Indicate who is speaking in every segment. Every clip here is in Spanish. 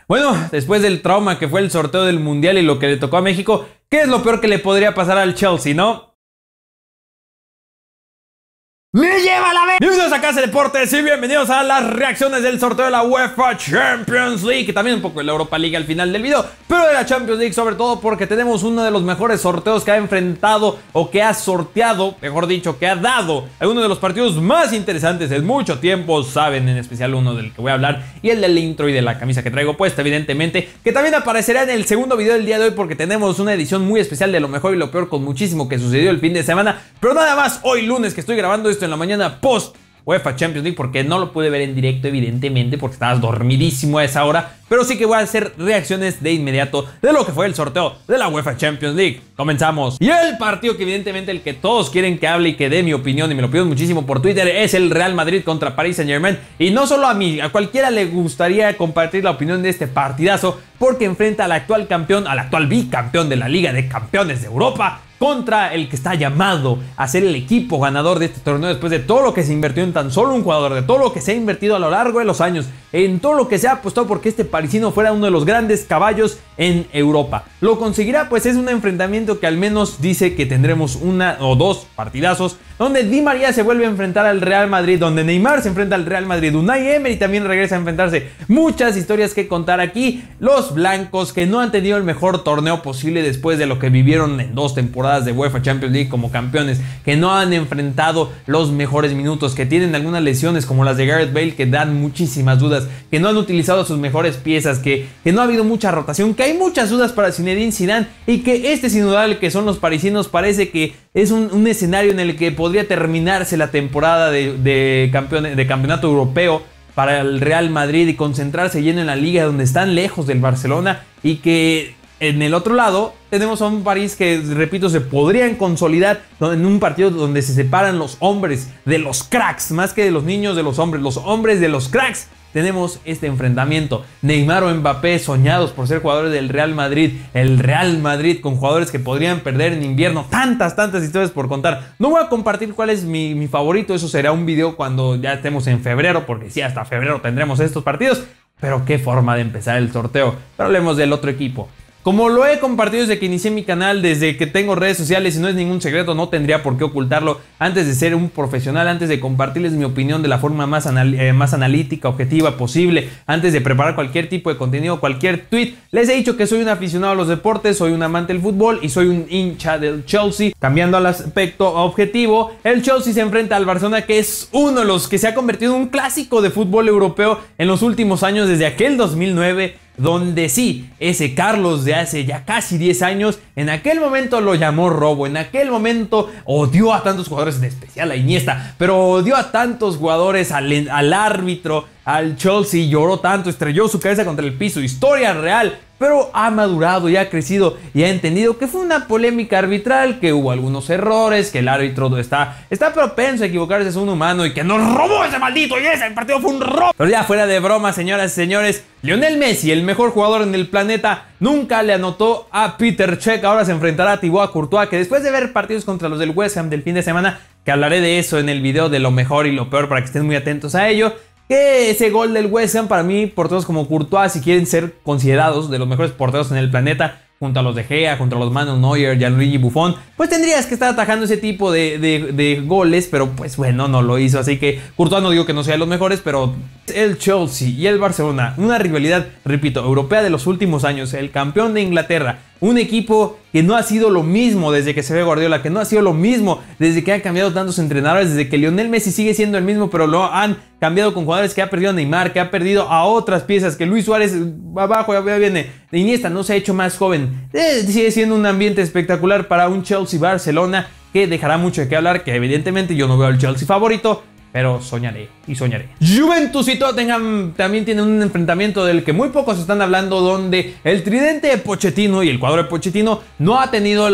Speaker 1: Bueno, después del trauma que fue el sorteo del Mundial y lo que le tocó a México, ¿qué es lo peor que le podría pasar al Chelsea, no? ¡Me lleva la vez! Bienvenidos a Casa Deportes y bienvenidos a las reacciones del sorteo de la UEFA Champions League, que también un poco de la Europa League al final del video, pero de la Champions League sobre todo porque tenemos uno de los mejores sorteos que ha enfrentado o que ha sorteado, mejor dicho, que ha dado algunos de los partidos más interesantes en mucho tiempo, saben, en especial uno del que voy a hablar y el del intro y de la camisa que traigo puesta, evidentemente, que también aparecerá en el segundo video del día de hoy porque tenemos una edición muy especial de lo mejor y lo peor con muchísimo que sucedió el fin de semana, pero nada más hoy lunes que estoy grabando esto en la mañana post UEFA Champions League, porque no lo pude ver en directo evidentemente porque estabas dormidísimo a esa hora, pero sí que voy a hacer reacciones de inmediato de lo que fue el sorteo de la UEFA Champions League. Comenzamos. Y el partido que evidentemente el que todos quieren que hable y que dé mi opinión, y me lo piden muchísimo por Twitter, es el Real Madrid contra Paris Saint-Germain. Y no solo a mí, a cualquiera le gustaría compartir la opinión de este partidazo, porque enfrenta al actual campeón, al actual bicampeón de la Liga de Campeones de Europa, contra el que está llamado a ser el equipo ganador de este torneo después de todo lo que se invirtió en tan solo un jugador, de todo lo que se ha invertido a lo largo de los años, en todo lo que se ha apostado porque este parisino fuera uno de los grandes caballos en Europa. ¿Lo conseguirá? Pues es un enfrentamiento que al menos dice que tendremos una o dos partidazos, donde Di María se vuelve a enfrentar al Real Madrid, donde Neymar se enfrenta al Real Madrid, Unai Emery también regresa a enfrentarse. Muchas historias que contar aquí. Los blancos que no han tenido el mejor torneo posible después de lo que vivieron en 2 temporadas de UEFA Champions League como campeones, que no han enfrentado los mejores minutos, que tienen algunas lesiones como las de Gareth Bale que dan muchísimas dudas, que no han utilizado sus mejores piezas, que no ha habido mucha rotación, que hay muchas dudas para Zinedine Zidane y que este sin duda que son los parisinos parece que es un escenario en el que podría terminarse la temporada de campeonato europeo para el Real Madrid y concentrarse lleno en la liga donde están lejos del Barcelona, y que en el otro lado tenemos a un París que, repito, se podrían consolidar en un partido donde se separan los hombres de los cracks, más que de los niños de los hombres de los cracks. Tenemos este enfrentamiento, Neymar o Mbappé soñados por ser jugadores del Real Madrid, el Real Madrid con jugadores que podrían perder en invierno, tantas historias por contar. No voy a compartir cuál es mi favorito, eso será un video cuando ya estemos en febrero, porque sí, hasta febrero tendremos estos partidos, pero qué forma de empezar el sorteo. Pero hablemos del otro equipo. Como lo he compartido desde que inicié mi canal, desde que tengo redes sociales y no es ningún secreto, no tendría por qué ocultarlo, antes de ser un profesional, antes de compartirles mi opinión de la forma más analítica, objetiva posible, antes de preparar cualquier tipo de contenido, cualquier tweet, les he dicho que soy un aficionado a los deportes, soy un amante del fútbol y soy un hincha del Chelsea. Cambiando al aspecto objetivo, el Chelsea se enfrenta al Barcelona, que es uno de los que se ha convertido en un clásico de fútbol europeo en los últimos años, desde aquel 2009, donde sí, ese Carlos de hace ya casi 10 años, en aquel momento lo llamó robo, en aquel momento odió a tantos jugadores, en especial a Iniesta, pero odió a tantos jugadores, al árbitro, al Chelsea, lloró tanto, estrelló su cabeza contra el piso, historia real. Pero ha madurado y ha crecido y ha entendido que fue una polémica arbitral, que hubo algunos errores, que el árbitro está propenso a equivocarse, es un humano y que nos robó ese maldito y ese partido fue un robo. Pero ya fuera de broma, señoras y señores, Lionel Messi, el mejor jugador en el planeta, nunca le anotó a Peter Cech. Ahora se enfrentará a Thibaut Courtois, que después de ver partidos contra los del West Ham del fin de semana, que hablaré de eso en el video de lo mejor y lo peor para que estén muy atentos a ello, que ese gol del West Ham, para mí, porteros como Courtois, si quieren ser considerados de los mejores porteros en el planeta, junto a los De Gea, junto a los Manuel Neuer, Gianluigi Buffon, pues tendrías que estar atajando ese tipo de goles, pero pues bueno, no lo hizo, así que Courtois no digo que no sea de los mejores, pero el Chelsea y el Barcelona, una rivalidad, repito, europea de los últimos años, el campeón de Inglaterra, un equipo que no ha sido lo mismo desde que se ve Guardiola, que no ha sido lo mismo desde que han cambiado tantos entrenadores, desde que Lionel Messi sigue siendo el mismo, pero lo han cambiado con jugadores que ha perdido a Neymar, que ha perdido a otras piezas, que Luis Suárez abajo ya viene, de Iniesta no se ha hecho más joven, sigue siendo un ambiente espectacular para un Chelsea-Barcelona que dejará mucho de qué hablar, que evidentemente yo no veo al Chelsea favorito, pero soñaré y soñaré. Juventus y Tottenham también tienen un enfrentamiento del que muy pocos están hablando, donde el tridente de Pochettino y el cuadro de Pochettino no ha tenido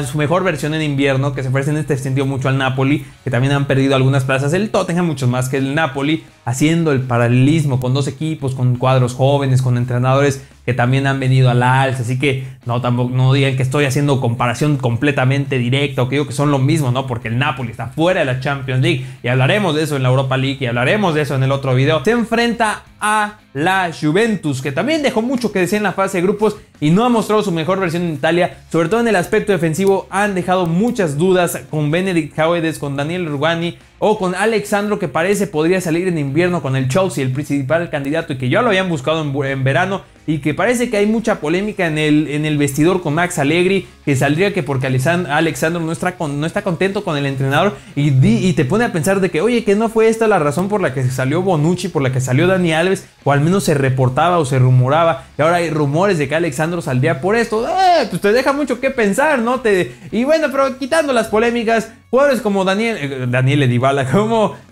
Speaker 1: su mejor versión en invierno, que se ofrece en este sentido mucho al Napoli, que también han perdido algunas plazas, el Tottenham muchos más que el Napoli, haciendo el paralelismo con dos equipos, con cuadros jóvenes, con entrenadores que también han venido a la alza. Así que no digan que estoy haciendo comparación completamente directa o que digo que son lo mismo, ¿no? Porque el Napoli está fuera de la Champions League y hablaremos de eso en la Europa League y hablaremos de eso en el otro video. Se enfrenta a la Juventus, que también dejó mucho que decir en la fase de grupos y no ha mostrado su mejor versión en Italia, sobre todo en el aspecto defensivo. Han dejado muchas dudas con Benedict Höwedes, con Daniel Rugani o con Alex Sandro, que parece podría salir en invierno con el Chelsea, el principal candidato, y que ya lo habían buscado en verano, y que parece que hay mucha polémica en el vestidor con Max Allegri, que saldría que porque Alex Sandro no está contento con el entrenador, y te pone a pensar de que, oye, que no fue esta la razón por la que salió Bonucci, por la que salió Dani Alves, o al menos se reportaba o se rumoraba, y ahora hay rumores de que Alex Sandro saldría por esto. Pues te deja mucho que pensar, ¿no? Y bueno, pero quitando las polémicas, jugadores como Daniele Dybala,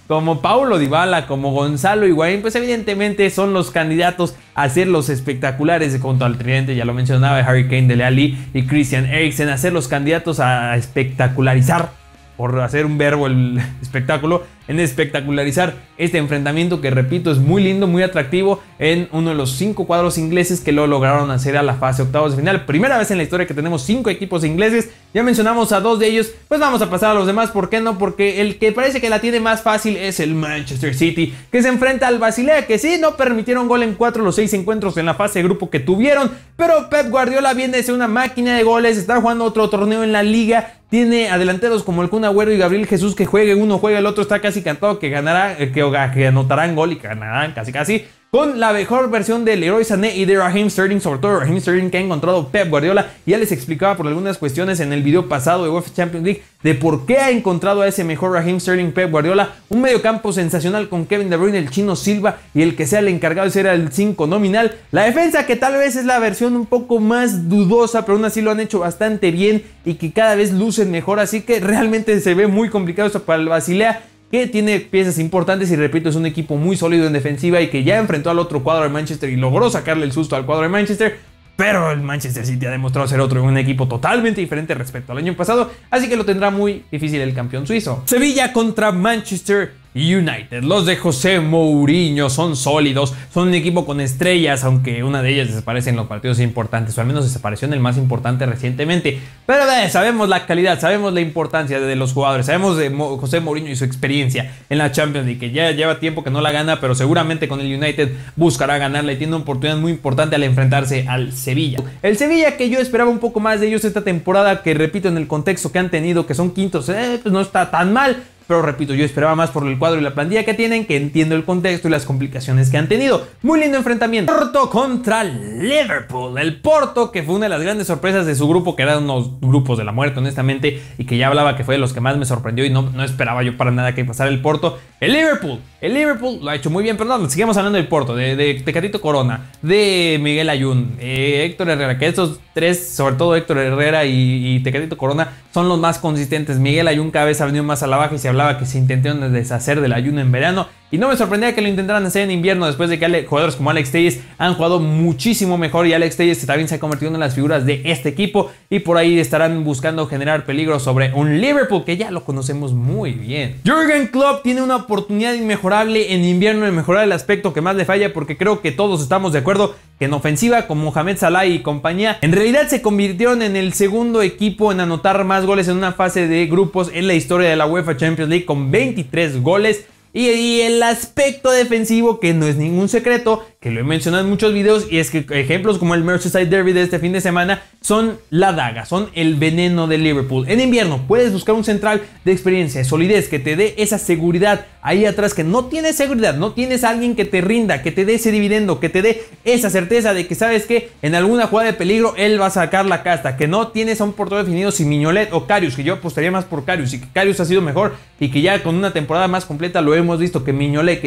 Speaker 1: como Paulo Dybala, como Gonzalo Higuaín, pues evidentemente son los candidatos a ser los espectaculares contra el tridente, ya lo mencionaba, Harry Kane, Dele Alli y Christian Eriksen, a ser los candidatos a espectacularizar, por hacer un verbo el espectáculo, en espectacularizar este enfrentamiento que, repito, es muy lindo, muy atractivo, en uno de los 5 cuadros ingleses que lo lograron hacer a la fase octavos de final. Primera vez en la historia que tenemos 5 equipos ingleses. Ya mencionamos a 2 de ellos, pues vamos a pasar a los demás. ¿Por qué no? Porque el que parece que la tiene más fácil es el Manchester City, que se enfrenta al Basilea, que sí, no permitieron gol en 4 de los 6 encuentros en la fase de grupo que tuvieron, pero Pep Guardiola viene de ser una máquina de goles, está jugando otro torneo en la liga, tiene a delanteros como el Kun Agüero y Gabriel Jesús, que juegue uno, juega el otro, está casi cantado que anotarán gol y que ganarán casi, con la mejor versión de Leroy Sané y de Raheem Sterling, sobre todo Raheem Sterling, que ha encontrado Pep Guardiola. Ya les explicaba por algunas cuestiones en el video pasado de UEFA Champions League de por qué ha encontrado a ese mejor Raheem Sterling Pep Guardiola. Un mediocampo sensacional con Kevin De Bruyne, el Chino Silva y el que sea el encargado de ser el 5 nominal. La defensa, que tal vez es la versión un poco más dudosa, pero aún así lo han hecho bastante bien y que cada vez lucen mejor. Así que realmente se ve muy complicado esto para el Basilea, que tiene piezas importantes y, repito, es un equipo muy sólido en defensiva y que ya enfrentó al otro cuadro de Manchester y logró sacarle el susto al cuadro de Manchester. Pero el Manchester City ha demostrado ser un equipo totalmente diferente respecto al año pasado, así que lo tendrá muy difícil el campeón suizo. Sevilla contra Manchester United. Los de José Mourinho son sólidos, son un equipo con estrellas, aunque una de ellas desaparece en los partidos importantes, o al menos desapareció en el más importante recientemente. Pero sabemos la calidad, sabemos la importancia de los jugadores, sabemos de José Mourinho y su experiencia en la Champions League, que ya lleva tiempo que no la gana, pero seguramente con el United buscará ganarla y tiene una oportunidad muy importante al enfrentarse al Sevilla. El Sevilla, que yo esperaba un poco más de ellos esta temporada, que, repito, en el contexto que han tenido, que son quintos, pues no está tan mal. Pero, repito, yo esperaba más por el cuadro y la plantilla que tienen, que entiendo el contexto y las complicaciones que han tenido. Muy lindo enfrentamiento. Porto contra Liverpool. El Porto, que fue una de las grandes sorpresas de su grupo, que eran unos grupos de la muerte, honestamente, y que ya hablaba que fue de los que más me sorprendió y no esperaba yo para nada que pasara el Porto. El Liverpool lo ha hecho muy bien, pero no, seguimos hablando del Porto, de Tecatito Corona, de Miguel Ayun, Héctor Herrera, que estos tres, sobre todo Héctor Herrera y Tecatito Corona, son los más consistentes. Miguel Ayun cada vez ha venido más a la baja y se hablaba que se intentaron deshacer del Ayun en verano. Y no me sorprendía que lo intentaran hacer en invierno, después de que jugadores como Alex Telles han jugado muchísimo mejor, y Alex Telles también se ha convertido en una de las figuras de este equipo, y por ahí estarán buscando generar peligro sobre un Liverpool que ya lo conocemos muy bien. Jürgen Klopp tiene una oportunidad inmejorable en invierno de mejorar el aspecto que más le falla, porque creo que todos estamos de acuerdo que en ofensiva, con Mohamed Salah y compañía, en realidad se convirtieron en el segundo equipo en anotar más goles en una fase de grupos en la historia de la UEFA Champions League, con 23 goles. Y el aspecto defensivo, que no es ningún secreto, que lo he mencionado en muchos videos, y es que ejemplos como el Merseyside Derby de este fin de semana son la daga, son el veneno de Liverpool. En invierno puedes buscar un central de experiencia, de solidez, que te dé esa seguridad ahí atrás, que no tienes seguridad, no tienes a alguien que te rinda, que te dé ese dividendo, que te dé esa certeza de que sabes que en alguna jugada de peligro él va a sacar la casta, que no tienes a un portero definido sin Mignolet o Karius, que yo apostaría más por Karius, y que Karius ha sido mejor, y que ya con una temporada más completa lo hemos visto, que Mignolet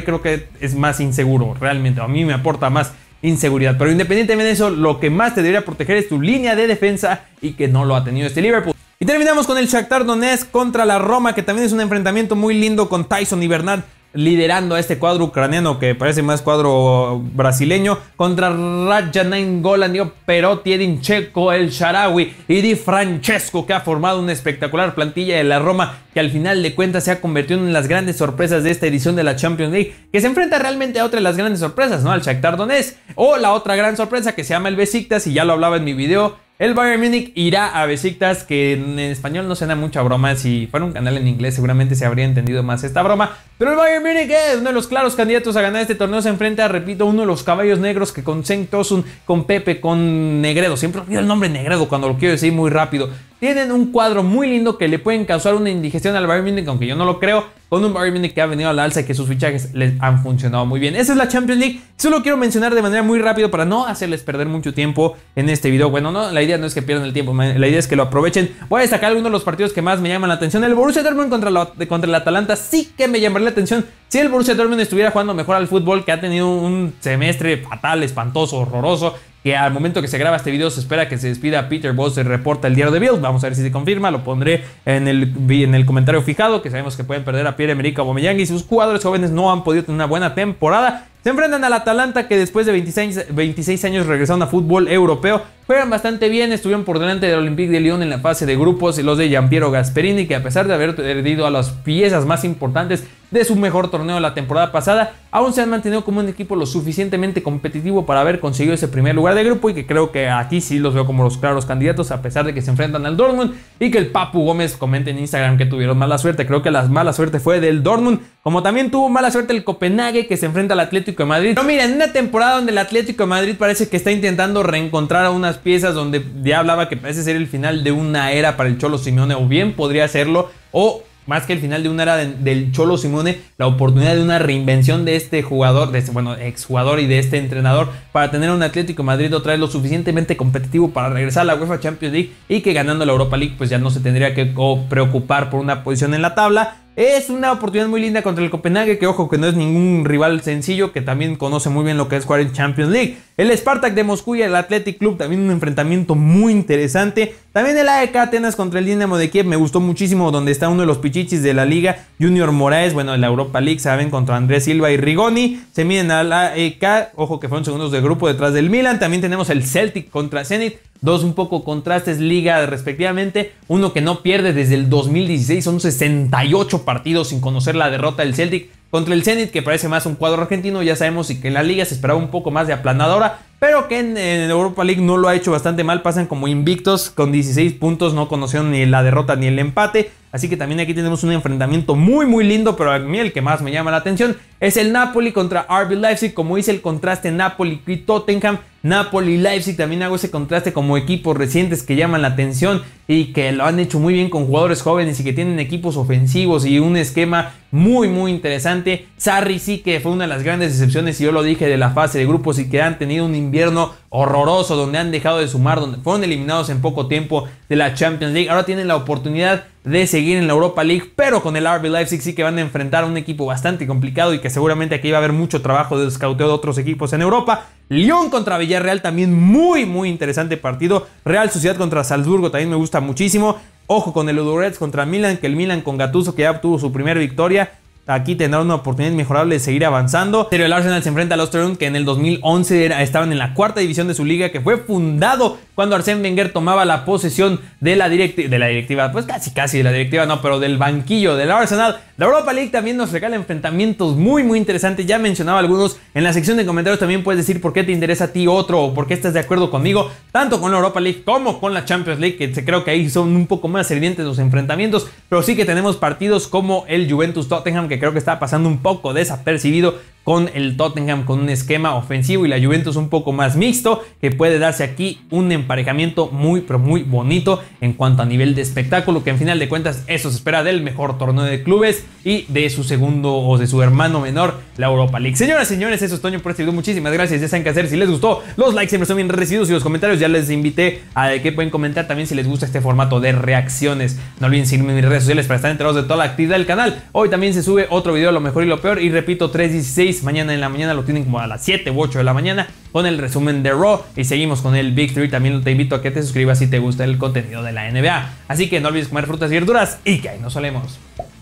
Speaker 1: creo que es más inseguro, realmente a mí me aporta más inseguridad. Pero independientemente de eso, lo que más te debería proteger es tu línea de defensa, y que no lo ha tenido este Liverpool. Y terminamos con el Shakhtar Donetsk contra la Roma, que también es un enfrentamiento muy lindo con Tyson y Bernat liderando a este cuadro ucraniano que parece más cuadro brasileño, contra Radja Nainggolan, Perotti, Edin Dzeko, El Shaarawy y Di Francesco, que ha formado una espectacular plantilla de la Roma, que al final de cuentas se ha convertido en las grandes sorpresas de esta edición de la Champions League, que se enfrenta realmente a otra de las grandes sorpresas, ¿no? Al Shakhtar Donetsk, o la otra gran sorpresa que se llama el Besiktas, y ya lo hablaba en mi video. El Bayern Múnich irá a Besiktas, que en español no suena mucha broma. Si fuera un canal en inglés seguramente se habría entendido más esta broma. Pero el Bayern Múnich es uno de los claros candidatos a ganar este torneo. Se enfrenta, repito, uno de los caballos negros, que con Cenk Tosun, con Pepe, con Negredo. Siempre olvido el nombre Negredo cuando lo quiero decir muy rápido. Tienen un cuadro muy lindo que le pueden causar una indigestión al Bayern Múnich, aunque yo no lo creo. Con un Bayern Múnich que ha venido a la alza y que sus fichajes les han funcionado muy bien. Esa es la Champions League. Solo quiero mencionar de manera muy rápido para no hacerles perder mucho tiempo en este video. Bueno, no, la idea no es que pierdan el tiempo, la idea es que lo aprovechen. Voy a destacar algunos de los partidos que más me llaman la atención. El Borussia Dortmund contra el Atalanta sí que me llamaría la atención si el Borussia Dortmund estuviera jugando mejor al fútbol, que ha tenido un semestre fatal, espantoso, horroroso, que al momento que se graba este video se espera que se despida Peter Bosz, reporta el diario de Bild. Vamos a ver si se confirma, lo pondré en el comentario fijado, que sabemos que pueden perder a Pierre-Emerick Aubameyang y sus jugadores jóvenes no han podido tener una buena temporada. Se enfrentan al Atalanta, que después de 26 años regresaron a fútbol europeo. Juegan bastante bien, estuvieron por delante del Olympique de Lyon en la fase de grupos, y los de Gianpiero Gasperini, que a pesar de haber perdido a las piezas más importantes de su mejor torneo la temporada pasada, aún se han mantenido como un equipo lo suficientemente competitivo para haber conseguido ese primer lugar de grupo, y que creo que aquí sí los veo como los claros candidatos, a pesar de que se enfrentan al Dortmund y que el Papu Gómez comente en Instagram que tuvieron mala suerte. Creo que la mala suerte fue del Dortmund, como también tuvo mala suerte el Copenhague, que se enfrenta al Atlético de Madrid. Pero miren, en una temporada donde el Atlético de Madrid parece que está intentando reencontrar a unas piezas, donde ya hablaba que parece ser el final de una era para el Cholo Simeone, o bien podría serlo, o más que el final de una era del Cholo Simeone, la oportunidad de una reinvención de este jugador, de este, exjugador y de este entrenador, para tener un Atlético de Madrid otra vez lo suficientemente competitivo para regresar a la UEFA Champions League, y que ganando la Europa League pues ya no se tendría que preocupar por una posición en la tabla. Es una oportunidad muy linda contra el Copenhague, que ojo que no es ningún rival sencillo, que también conoce muy bien lo que es jugar en Champions League. El Spartak de Moscú y el Athletic Club, también un enfrentamiento muy interesante. También el AEK Atenas contra el Dinamo de Kiev, me gustó muchísimo, donde está uno de los pichichis de la liga, Junior Moraes, bueno, en la Europa League, saben, contra Andrés Silva y Rigoni. Se miden al AEK, ojo que fueron segundos de grupo detrás del Milan. También tenemos el Celtic contra Zenit, dos un poco contrastes liga respectivamente. Uno que no pierde desde el 2016, son 68 partidos sin conocer la derrota del Celtic, contra el Zenit, que parece más un cuadro argentino, ya sabemos, y que en la liga se esperaba un poco más de aplanadora, pero que en Europa League no lo ha hecho bastante mal. Pasan como invictos con 16 puntos, no conocieron ni la derrota ni el empate. Así que también aquí tenemos un enfrentamiento muy muy lindo, pero a mí el que más me llama la atención es el Napoli contra RB Leipzig. Como hice el contraste Napoli y Tottenham, Napoli y Leipzig, también hago ese contraste como equipos recientes que llaman la atención y que lo han hecho muy bien con jugadores jóvenes y que tienen equipos ofensivos y un esquema muy muy interesante. Sarri sí que fue una de las grandes decepciones, y yo lo dije, de la fase de grupos, y que han tenido un invierno horroroso, donde han dejado de sumar, donde fueron eliminados en poco tiempo de la Champions League. Ahora tienen la oportunidad de seguir en la Europa League, pero con el RB Leipzig sí que van a enfrentar a un equipo bastante complicado, y que seguramente aquí va a haber mucho trabajo de escauteo de otros equipos en Europa. Lyon contra Villarreal, también muy muy interesante partido. Real Sociedad contra Salzburgo, también me gusta muchísimo. Ojo con el Ludogorets contra Milan, que el Milan con Gattuso, que ya obtuvo su primera victoria, aquí tendrá una oportunidad inmejorable de seguir avanzando. Pero el Arsenal se enfrenta al Östersund, que en el 2011 estaban en la cuarta división de su liga, que fue fundado cuando Arsène Wenger tomaba la posesión de la directiva, pues casi de la directiva, no, pero del banquillo del Arsenal. La Europa League también nos regala enfrentamientos muy muy interesantes, ya mencionaba algunos. En la sección de comentarios también puedes decir por qué te interesa a ti otro, o por qué estás de acuerdo conmigo, tanto con la Europa League como con la Champions League, que creo que ahí son un poco más sirvientes los enfrentamientos. Pero sí que tenemos partidos como el Juventus-Tottenham, que creo que está pasando un poco desapercibido, con el Tottenham con un esquema ofensivo y la Juventus un poco más mixto, que puede darse aquí un emparejamiento muy pero muy bonito en cuanto a nivel de espectáculo, que en final de cuentas eso se espera del mejor torneo de clubes y de su segundo o de su hermano menor, la Europa League. Señoras y señores, eso es Toño por este video. Muchísimas gracias. Ya saben qué hacer. Si les gustó, los likes siempre son bien recibidos, y los comentarios ya les invité a que pueden comentar también si les gusta este formato de reacciones. No olviden seguirme en mis redes sociales para estar enterados de toda la actividad del canal. Hoy también se sube otro video, lo mejor y lo peor, y repito, 3:16 mañana en la mañana, lo tienen como a las 7 u 8 de la mañana con el resumen de Raw, y seguimos con el Big 3. También te invito a que te suscribas si te gusta el contenido de la NBA. Así que no olvides comer frutas y verduras, y que ahí nos solemos.